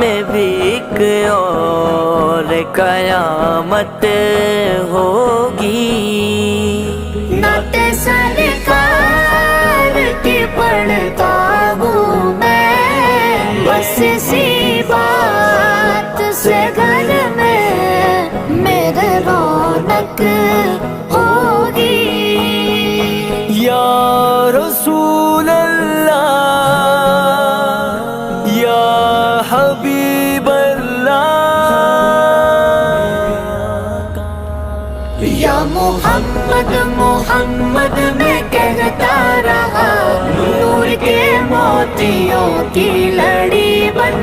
میں بھی ایک اور قیامت ہوگی۔ نعت سرکار کی پڑھتا ہوں میں، بس اسی بات سے گھر میں میرے رونق ہوگی۔ یا رسول اللہ، یا حبیب اللہ، یا محمد محمد میں کہتا رہا، نور کے موتیوں کی لڑی بن